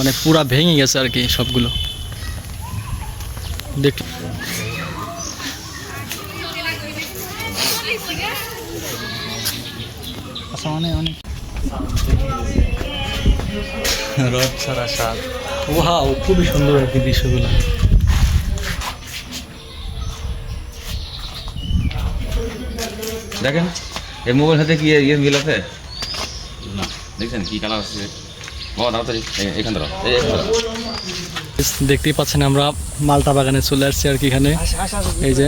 মানে পুরা ভেঙে গেছে আর কি সবগুলো। দেখ রথ ছাড়া সাত, ওয়াও খুবই সুন্দর আর কি দৃশ্যগুলো। দেখেন এই মোবাইল হাতে কি ইয়ে মিল আছে না, দেখছেন কি কালার আছে? এখান দেখতেই পাচ্ছেন আমরা মালটা বাগানে চলে আসছি আর কি এখানে। এই যে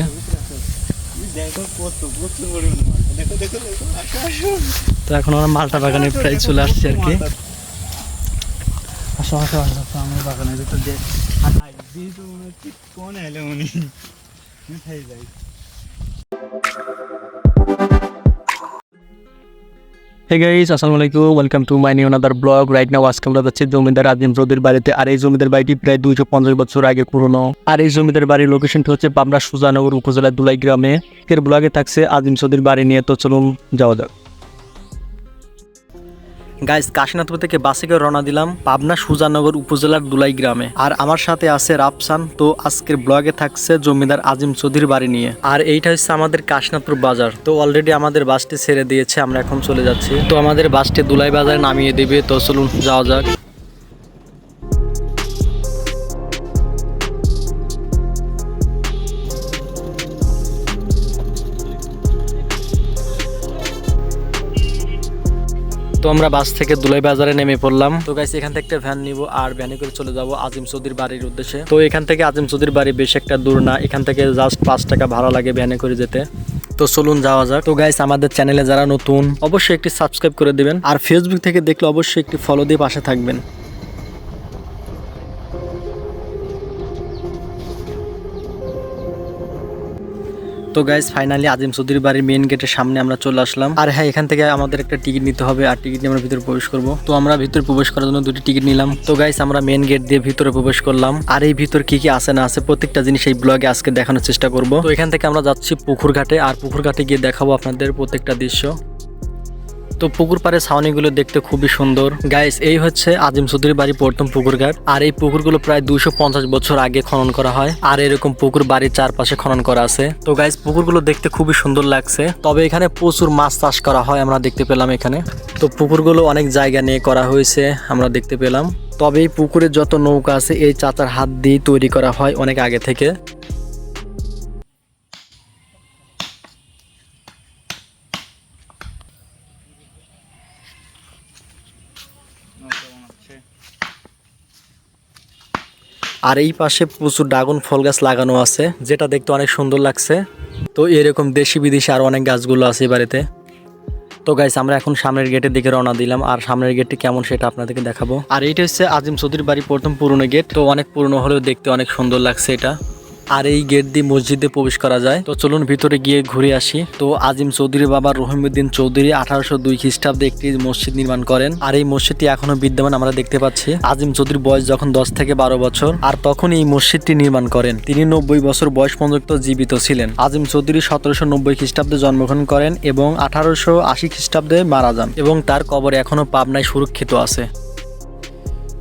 তো এখন আমরা মালটা বাগানে প্রায় চলে আসছি আর কি। আমার বাগানে কোন এলে উনি যাই। Hey guys, আসসালামু আলাইকুম, welcome to my new another blog. Right now আজকে আমরা যাচ্ছি জমিদার আজিম চৌধুরীর বাড়িতে। আর এই জমিদার বাড়িটি প্রায় 250 বছর আগে পুরনো। আর এই জমিদার বাড়ির লোকেশনটি হচ্ছে পাবনা সুজানগর উপজেলার দুলাই গ্রামে। এর ব্লগে থাকছে আজিম চৌধুরীর বাড়ি নিয়ে, তো চলুন যাওয়া যাক। গাইস, কাশীনাথপুর থেকে বাসে করে রওনা দিলাম পাবনা সুজানগর উপজেলার দুলাই গ্রামে। আর আমার সাথে আছে রাফসান। তো আজকের ব্লগে থাকছে জমিদার আজিম চৌধুরীর বাড়ি নিয়ে। আর এইটা হচ্ছে আমাদের কাশীনাথপুর বাজার। তো অলরেডি আমাদের বাসটি ছেড়ে দিয়েছে, আমরা এখন চলে যাচ্ছি। তো আমাদের বাসটি দুলাই বাজারে নামিয়ে দেবে, তো চলুন যাওয়া যাক। তো আমরা বাস থেকে দুলাই বাজারে নেমে পড়লাম। তো গাইস, এখান থেকে একটা ভ্যান নিব আর ভ্যানে করে চলে যাব আজিম চৌধুরীর বাড়ির উদ্দেশ্যে। তো এখান থেকে আজিম চৌধুরীর বাড়ি বেশ একটা দূর না, এখান থেকে জাস্ট 5 টাকা ভাড়া লাগে ভ্যানে করে যেতে। তো চলুন যাওয়া যাক। তো গাইস, আমাদের চ্যানেলে যারা নতুন অবশ্যই একটি সাবস্ক্রাইব করে দিবেন, আর ফেসবুক থেকে দেখলে অবশ্যই একটি ফলো দিয়ে পাশে থাকবেন। তো গাইস, ফাইনালি আজিম চৌধুরীর বাড়ির মেইন গেটের সামনে আমরা চলে আসলাম। আর হ্যাঁ, এখান থেকে আমাদের একটা টিকিট নিতে হবে, আর টিকিট নিয়ে আমরা ভিতরে প্রবেশ করব। তো আমরা ভিতরে প্রবেশ করার জন্য 2টি টিকিট নিলাম। তো গাইস, আমরা মেইন গেট দিয়ে ভিতরে প্রবেশ করলাম। আর এই ভিতর কি কি আছে না আছে প্রত্যেকটা জিনিস এই ব্লগে আজকে দেখানোর চেষ্টা করব। তো এখান থেকে আমরা যাচ্ছি পুকুর ঘাটে, আর পুকুর ঘাটে গিয়ে দেখাবো আপনাদের প্রত্যেকটা দৃশ্য। তো পুকুর পাড়ে ছাউনিগুলো দেখতে খুবই সুন্দর। গাইস, এই হচ্ছে আজিম চৌধুরীর বাড়ি প্রথম পুকুর ঘাট। আর এই পুকুরগুলো প্রায় 250 বছর আগে খনন করা হয়। আর এরকম পুকুর বাড়ির চারপাশে খনন করা আছে। তো গাইস, পুকুরগুলো দেখতে খুবই সুন্দর লাগছে। তবে এখানে প্রচুর মাছ চাষ করা হয়, আমরা দেখতে পেলাম এখানে। তো পুকুরগুলো অনেক জায়গা নিয়ে করা হয়েছে, আমরা দেখতে পেলাম। তবে এই পুকুরের যত নৌকা আছে এই চাচার হাত দিয়ে তৈরি করা হয় অনেক আগে থেকে। আর এই পাশে প্রচুর ড্রাগন ফল গাছ লাগানো আছে, যেটা দেখতে অনেক সুন্দর লাগছে। তো এরকম দেশি বিদেশি আর অনেক গাছগুলো আছে এই বাড়িতে। তো গাইস, আমরা এখন সামনের গেটের দিকে রওনা দিলাম, আর সামনের গেটটি কেমন সেটা আপনাদেরকে দেখাবো। আর এইটা হচ্ছে আজিম চৌধুরীর বাড়ি প্রথম পুরনো গেট। তো অনেক পুরনো হলেও দেখতে অনেক সুন্দর লাগছে এটা। আর এই গেট দিয়ে মসজিদে প্রবেশ করা যায়। তো চলুন ভিতরে গিয়ে ঘুরে আসি। তো আজিম চৌধুরীর বাবা রহিমউদ্দিন চৌধুরী 1802 খ্রিস্টাব্দে একটি মসজিদ নির্মাণ করেন। আর এই মসজিদটি এখনো বিদ্যমান আমরা দেখতে পাচ্ছি। আজিম চৌধুরীর বয়স যখন 10 থেকে 12 বছর, আর তখন এই মসজিদটি নির্মাণ করেন। তিনি 90 বছর বয়স পর্যন্ত জীবিত ছিলেন। আজিম চৌধুরী 1790 খ্রিস্টাব্দে জন্মগ্রহণ করেন এবং 1880 খ্রিস্টাব্দে মারা যান, এবং তার কবর এখনো পাবনায় সুরক্ষিত আছে।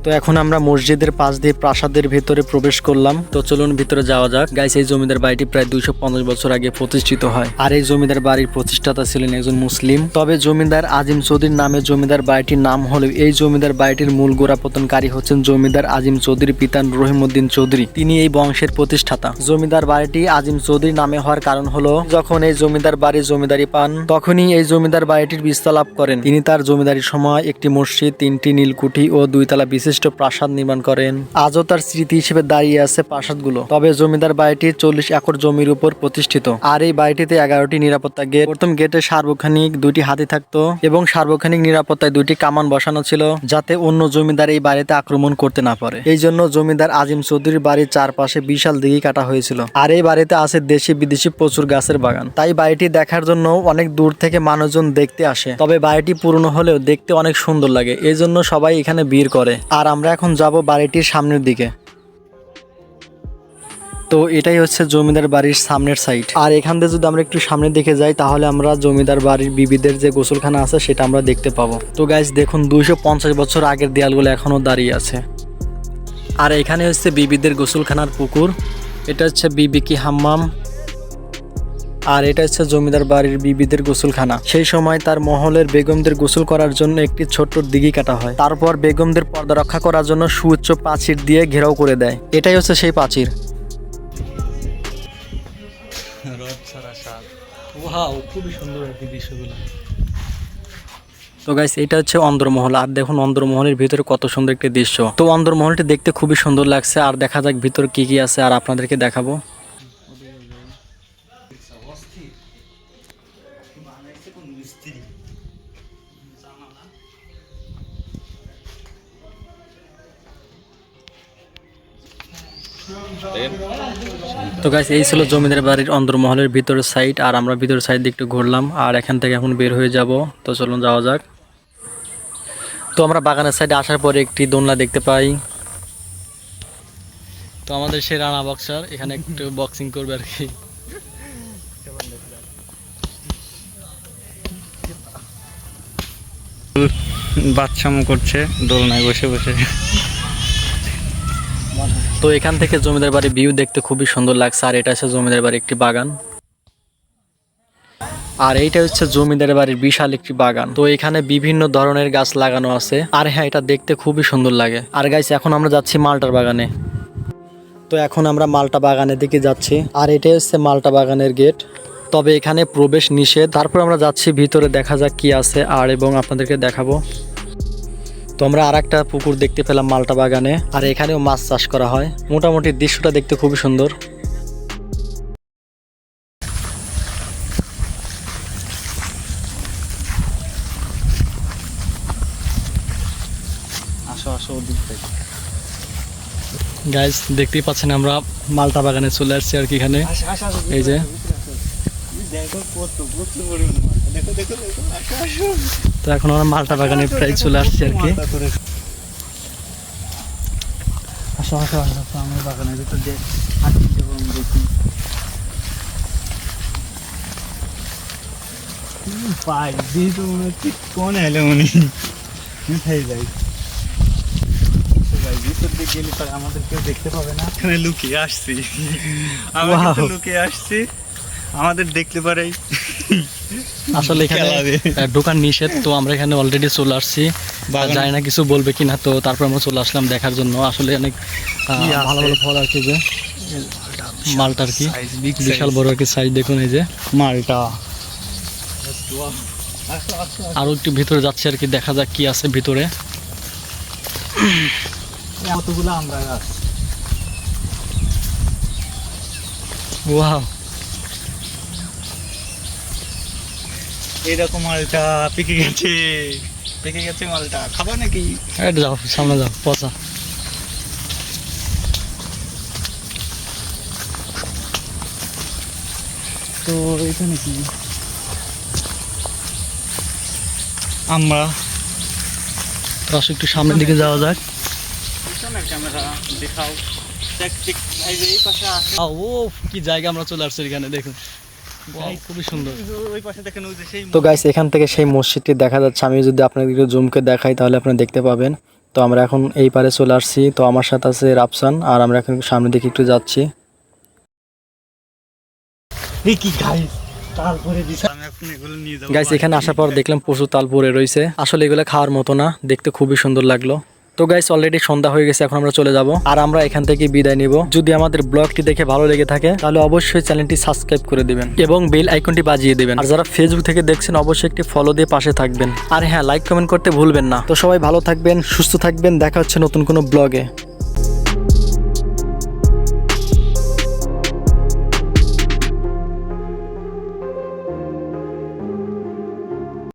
তো এখন আমরা মসজিদের পাশ দিয়ে প্রাসাদের ভিতরে প্রবেশ করলাম। তো চলুন ভিতরে যাওয়া যাক। গাইস, এই জমিদার বাড়িটি প্রায় 250 বছর আগে প্রতিষ্ঠিত হয়। আর এই জমিদার বাড়ির প্রতিষ্ঠাতা ছিলেন একজন মুসলিম। তবে জমিদার আজিম চৌধুরীর নামে জমিদার বাড়িটির নাম হলেও এই জমিদার বাড়িটির মূল গোড়াপতনকারী হচ্ছেন জমিদার আজিম চৌধুরী পিতা রহিমউদ্দিন চৌধুরী। তিনি এই বংশের প্রতিষ্ঠাতা। জমিদার বাড়িটি আজিম চৌধুরী নামে হওয়ার কারণ হলো, যখন এই জমিদার বাড়ির জমিদারি পান তখনই এই জমিদার বাড়িটির বিস্তার লাভ করেন। তিনি তার জমিদারির সময় একটি মসজিদ, 3টি নীলকুঠি ও 2 তলা বিশিষ্ট প্রাসাদ নির্মাণ করেন। আজও তার স্মৃতি হিসেবে দাঁড়িয়ে আছে প্রাসাদগুলো। তবে জমিদার বাড়িটি 40 একর জমির উপর প্রতিষ্ঠিত। আর এই বাড়িটিতে 11টি নিরাপত্তা গেট। প্রথম গেটে সার্বক্ষণিক 2টি হাতি থাকতো, এবং সার্বক্ষণিক নিরাপত্তায় 2টি কামান বসানো ছিল, যাতে অন্য জমিদার এই বাড়িতে আক্রমণ করতে না পারে। এই জন্য জমিদার আজিম চৌধুরীর বাড়ির চারপাশে বিশাল দিঘি কাটা হয়েছিল। আর এই বাড়িতে আছে দেশি বিদেশি প্রচুর গাছের বাগান। তাই বাড়িটি দেখার জন্য অনেক দূর থেকে মানুষজন দেখতে আসে। তবে বাড়িটি পুরনো হলেও দেখতে অনেক সুন্দর লাগে, এই জন্য সবাই এখানে ভিড় করে। আর আমরা এখন যাব বাড়িটির সামনের দিকে। তো এটাই হচ্ছে জমিদার বাড়ির সামনের সাইড। আর এখান থেকে যদি আমরা একটু সামনের দিকে যাই, তাহলে আমরা জমিদার বাড়ির বিবিদের যে গোসলখানা আছে সেটা আমরা দেখতে পাবো। তো গাইস, দেখুন 250 বছর আগের দেয়ালগুলো এখনো দাঁড়িয়ে আছে। আর এখানে হচ্ছে বিবিদের গোসলখানার পুকুর, এটা হচ্ছে বিবি কি হাম্মাম, আর এটা হচ্ছে জমিদার বাড়ির বিবিদের গোসলখানা। সেই সময় তার মহলের বেগমদের গোসল করার জন্য একটি ছোট্ট দিঘি কাটা হয়, তারপর বেগমদের পর্দা রক্ষা করার জন্য সুউচ্চ প্রাচীর দিয়ে ঘেরাও করে দেয়। এটাই হচ্ছে সেই প্রাচীর। খুবই সুন্দর আর কি দৃশ্যগুলো। তো গাইস, এটা হচ্ছে অন্দরমহল, আর দেখুন অন্দরমহলের ভিতরে কত সুন্দর একটি দৃশ্য। তো অন্দরমহলটি দেখতে খুবই সুন্দর লাগছে, আর দেখা যাক ভিতরে কি কি আছে আর আপনাদেরকে দেখাবো। তো গাইস, এই ছিল জমিদার বাড়ির অন্দরমহলের ভিতরের সাইড, আর আমরা ভিতরের সাইড দিয়ে একটু ঘুরলাম, আর এখান থেকে এখন বের হয়ে যাব। তো চলুন যাওয়া যাক। তো আমরা বাগানের সাইডে আসার পরে একটি দোলনা দেখতে পাই। তো আমাদের সেই রানা বক্সার এখানে একটু বক্সিং করবে আর কি। বাচ্চামো করছে দোলনায় বসে বসে। তো এখান থেকে জমিদার বাড়ির ভিউ দেখতে খুবই সুন্দর লাগছে, আর এটা হচ্ছে জমিদার বাড়ির একটি বাগান, আর এইটা হচ্ছে জমিদার বাড়ির বিশাল একটি বাগান। তো এখানে বিভিন্ন ধরনের গাছ লাগানো আছে, আর হ্যাঁ, এটা দেখতে খুবই সুন্দর লাগে। আর গাইস, এখন আমরা যাচ্ছি মালটার বাগানে। তো এখন আমরা মালটা বাগানের দিকে যাচ্ছি, আর এটাই হচ্ছে মালটা বাগানের গেট। তবে এখানে প্রবেশ নিষেধ। তারপর আমরা যাচ্ছি ভিতরে, দেখা যাক কি আছে আর এবং আপনাদেরকে দেখাবো। তো আমরা আর একটা পুকুর দেখতে পেলাম মালটা বাগানে, আর এখানেও মাছ চাষ করা হয়। মোটামুটি দৃশ্যটা দেখতে খুবই সুন্দর। আসো আসো ওদিক থেকে। গাইস, দেখতেই পাচ্ছেন আমরা মালটা বাগানে চলে আসছি আর কি। এখানে এই যে দেখো কত প্রচুর পরিমাণে মালটা। দেখো দেখো দেখো, আসো আসো। তো এখন আমরা মালটা বাগানে প্রায় চলে আসছি আর কি। আসো আসো আসো, আমার বাগানের ভিতর দিয়ে হাঁটতে এবং দেখি পাই দিয়ে তো মনে হচ্ছে কোন এলে উনি কোথায় যাই। ভাই ভিতর দিয়ে গেলে পরে আমাদের কেউ দেখতে পাবে না। এখানে লুকিয়ে আসছি, আমরা কিন্তু লুকিয়ে আসছি, আমাদের দেখতে পারেই। আসলে এখানে দোকান নিষেধ, তো আমরা এখানে অলরেডি চলে আসছি। জানি না কিছু বলবে কিনা, তো তারপর আমরা চলে আসলাম দেখার জন্য। আসলে অনেক ভালো ভালো ফল আর কি, যে মালটা আর কি বিশাল বড় আর কি সাইজ। দেখুন এই যে মালটা। আরো একটু ভিতরে যাচ্ছে আর কি, দেখা যাক কি আছে ভিতরে। কতগুলো আমরা গাছ। ওয়াও, এইরকম মালটা পেকে গেছে, পেকে গেছে মালটা। খাবার নাকি? এটা যাও সামনে যাও, পচা। তো এখানে কি আমরা তো আসো একটু সামনের দিকে যাওয়া যাক। পিছনের ক্যামেরা দেখাও। এই যে এই পাশে আছে, ও কি জায়গা আমরা চলে আসছি এখানে, দেখুন খুবই সুন্দর। ওই পাশে দেখেন ওই যে সেই। তো গাইস, এখান থেকে সেই মসজিদটি দেখা যাচ্ছে। আমি যদি আপনাদেরকে জুমকে দেখাই তাহলে আপনারা দেখতে পাবেন। তো আমরা এখন এই পারে চলে আসছি। তো আমার সাথে আছে রাফসান, আর আমরা এখন সামনের দিকে একটু যাচ্ছি। এই কি গাইস, তারপরে আমি এখন এগুলো নিয়ে যাব। গাইস, এখানে আসার পর দেখলাম প্রচুর তাল পড়ে রয়েছে। আসলে এগুলো খাওয়ার মতো না, দেখতে খুবই সুন্দর লাগলো। তো গাইস, অলরেডি সন্ধ্যা হয়ে গেছে, এখন আমরা চলে যাব, আর আমরা এখান থেকে বিদায় নিব। যদি আমাদের ব্লগটি দেখে ভালো লেগে থাকে তাহলে অবশ্যই চ্যানেলটি সাবস্ক্রাইব করে দিবেন এবং বেল আইকনটি বাজিয়ে দিবেন। আর যারা ফেসবুক থেকে দেখছেন অবশ্যই একটি ফলো দিয়ে পাশে থাকবেন। আর হ্যাঁ, লাইক কমেন্ট করতে ভুলবেন না। তো সবাই ভালো থাকবেন, সুস্থ থাকবেন, দেখা হচ্ছে নতুন কোনো ব্লগে।